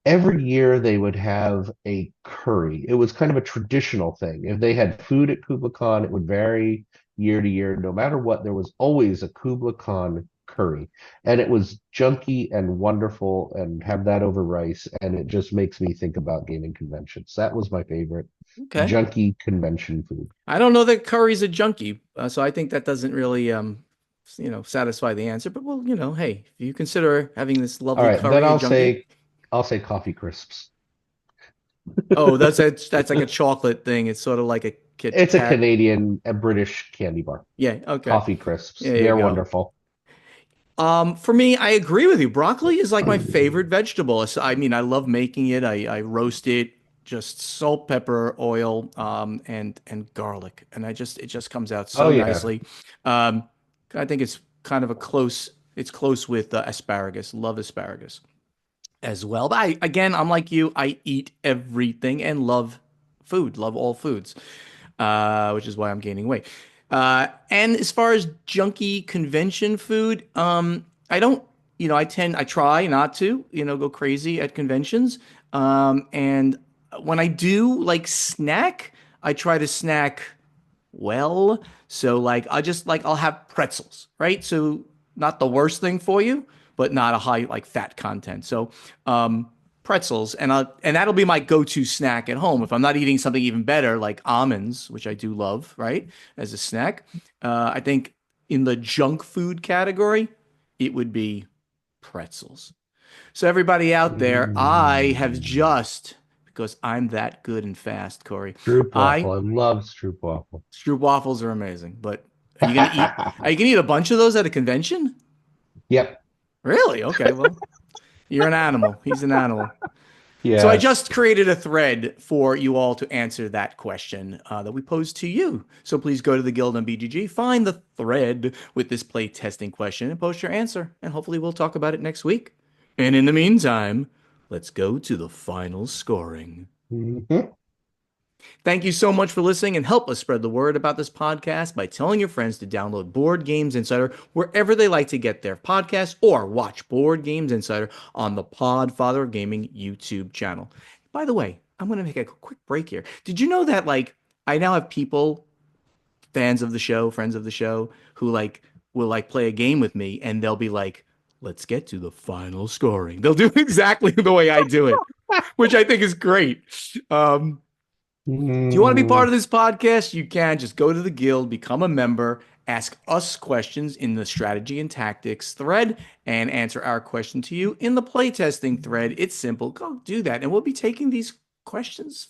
Every year they would have a curry. It was kind of a traditional thing. If they had food at Kubla Khan, it would vary year to year. No matter what, there was always a Kubla Khan curry. And it was junky and wonderful and have that over rice. And it just makes me think about gaming conventions. That was my favorite Okay. junky convention food. I don't know that curry's a junkie, so I think that doesn't really, satisfy the answer. But well, hey, if you consider having this All lovely right, then curry a junkie, I'll say coffee crisps. oh, that's like a chocolate thing. It's sort of like a Kit It's a Kat. Canadian, a British candy bar. Yeah, okay. Coffee crisps. There you They're go. wonderful. For me, I agree with you. Broccoli is like my favorite vegetable. I mean, I love making it. I roast it, just salt, pepper, oil, and garlic, and it just comes out Oh so yeah. nicely. Um, I think it's kind of a close. It's close with asparagus. Love asparagus as well. But again, I'm like you. I eat everything and love food. Love all foods, which is why I'm gaining weight. And as far as junky convention food, I don't, I try not to, go crazy at conventions. And when I do like snack, I try to snack well. So like I'll have pretzels, right? So not the worst thing for you, but not a high like fat content. So pretzels and that'll be my go-to snack at home. If I'm not eating something even better like almonds, which I do love, right? As a snack. I think in the junk food category, it would be pretzels. So everybody out there, I have Mm. just because I'm that good and fast, Corey. I Stroopwafel. I love stroopwafel. Stroop waffles are amazing, but are you gonna eat? Are you gonna eat a bunch of those at a convention? Yep. Really? Okay, well, you're an animal. He's an animal. So I Yes. just created a thread for you all to answer that question that we posed to you. So please go to the Guild on BGG, find the thread with this play testing question, and post your answer. And hopefully we'll talk about it next week. And in the meantime, let's go to the final scoring. Mhm. Thank you so much for listening and help us spread the word about this podcast by telling your friends to download Board Games Insider wherever they like to get their podcasts or watch Board Games Insider on the Podfather of Gaming YouTube channel. By the way, I'm going to make a quick break here. Did you know that like I now have people, fans of the show, friends of the show, who like will like play a game with me and they'll be like, "Let's get to the final scoring." They'll do exactly the way I do it, which I think is great. Um, do you want to be part Mm. of this podcast? You can just go to the guild, become a member, ask us questions in the strategy and tactics thread, and answer our question to you in the playtesting thread. It's simple. Go do that. And we'll be taking these questions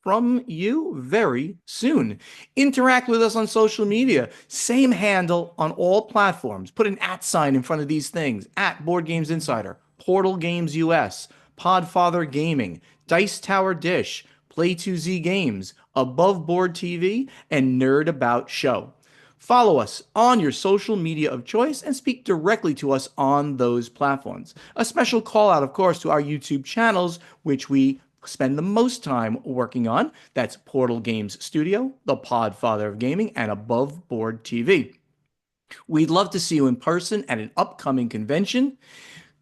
from you very soon. Interact with us on social media. Same handle on all platforms. Put an @ sign in front of these things at Board Games Insider, Portal Games US, Podfather Gaming, Dice Tower Dish, Play2Z Games, Above Board TV, and Nerd About Show. Follow us on your social media of choice and speak directly to us on those platforms. A special call out, of course, to our YouTube channels, which we spend the most time working on. That's Portal Games Studio, the Podfather of Gaming, and Above Board TV. We'd love to see you in person at an upcoming convention.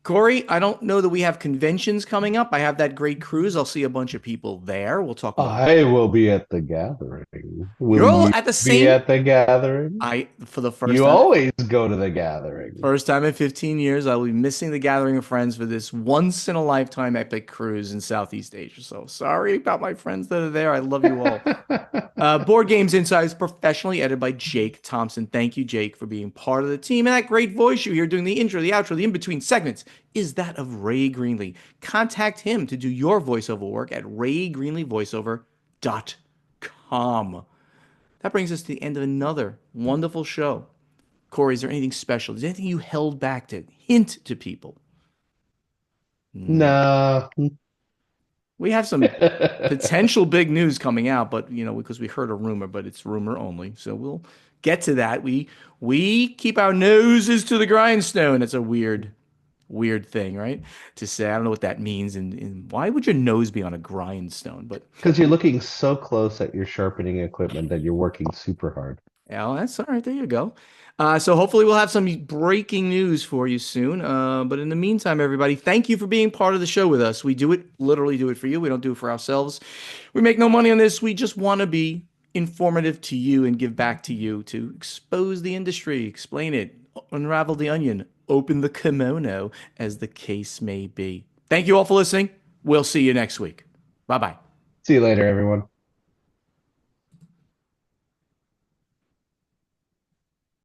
Corey, I don't know that we have conventions coming up. I have that great cruise. I'll see a bunch of people there. We'll talk about. I will be at the gathering. Will You're all you at the be same. at the gathering? I for the You always go to the gathering. first time in 15 years, I will be missing the gathering of friends for this once in a lifetime epic cruise in Southeast Asia. So sorry about my friends that are there. I love you all. Board Games Inside is professionally edited by Jake Thompson. Thank you, Jake, for being part of the team. And that great voice you hear doing the intro, the outro, the in between segments is that of Ray Greenlee. Contact him to do your voiceover work at raygreenleevoiceover.com. That brings us to the end of another wonderful show. Corey, is there anything special? Is there anything you held back to hint to people? No. Nah. We have some potential big news coming out, but because we heard a rumor, but it's rumor only. So we'll get to that. We keep our noses to the grindstone. It's a weird weird thing, right? To say, I don't know what that means. And why would your nose be on a grindstone? But Because you're looking so close at your sharpening equipment that you're working super hard. yeah, well, that's all right. There you go. So hopefully we'll have some breaking news for you soon. But in the meantime, everybody, thank you for being part of the show with us. We do it, literally do it for you. We don't do it for ourselves. We make no money on this. We just want to be informative to you and give back to you to expose the industry, explain it, unravel the onion, open the kimono, as the case may be. Thank you all for listening. We'll see you next week. Bye bye. See you later, everyone.